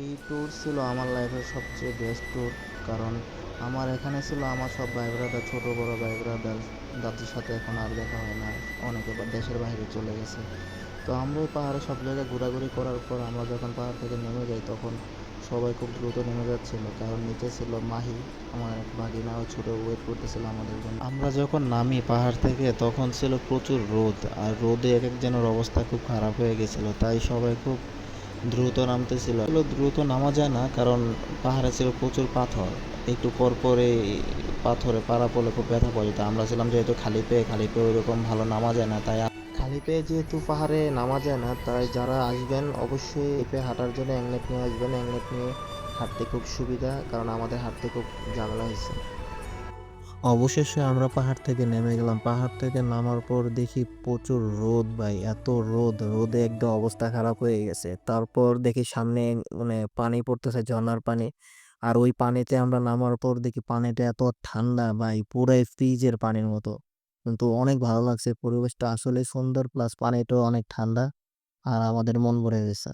এই ট্যুর ছিল আমার লাইফের সবচেয়ে বেস্ট ট্যুর। কারণ আমার এখানে ছিল আমার সব ভাই ব্রাদার, ছোটো বড় ভাই ব্রাদার, যাদের সাথে এখন আর দেখা হয় না, অনেকে দেশের বাইরে চলে গেছে। তো আমরা ওই পাহাড়ে সব জায়গায় ঘোরাঘুরি করার পর আমরা যখন পাহাড় থেকে নেমে যাই তখন সবাই খুব দ্রুত নেমে যাচ্ছিল, কারণ নিচে ছিল মাহি, আমার এক ভাগিনা ও ছোটো ওয়েট করতেছিল আমাদের জন্য। আমরা যখন নামি পাহাড় থেকে তখন ছিল প্রচুর রোদ, আর রোদে এক একজনের অবস্থা খুব খারাপ হয়ে গেছিলো, তাই সবাই খুব দ্রুত নামতেছিল। দ্রুত নামা যায় না, কারণ পাহাড়ে ছিল প্রচুর পাথর, একটু পর পরে পাথরে পাড়া পড়লে খুব ব্যথা পাওয়া যেত। আমরা ছিলাম যেহেতু খালি পেয়ে ওইরকম ভালো নামা যায় না, তাই খালি পেয়ে যেহেতু পাহাড়ে নামা যায় না, তাই যারা আসবেন অবশ্যই পেয়ে হাঁটার জন্য অ্যাংলেট নিয়ে আসবেন। অ্যাংলেট নিয়ে হাঁটতে খুব সুবিধা, কারণ আমাদের হাঁটতে খুব ঝামেলা হয়েছে। অবশেষে আমরা পাহাড় থেকে নেমে গেলাম। পাহাড় থেকে নামার পর দেখি প্রচুর রোদ ভাই, এত রোদ, রোদে একদম অবস্থা খারাপ হয়ে গেছে। তারপর দেখি সামনে মানে পানি পড়তেছে, ঝর্ণার পানি। আর ওই পানিতে আমরা নামার পর দেখি পানিটা এত ঠান্ডা ভাই, পুরাই ফ্রিজের পানির মতো। কিন্তু অনেক ভালো লাগছে, পরিবেশটা আসলে সুন্দর, প্লাস পানিটাও অনেক ঠান্ডা। আর আমাদের মন ভরে গেছে।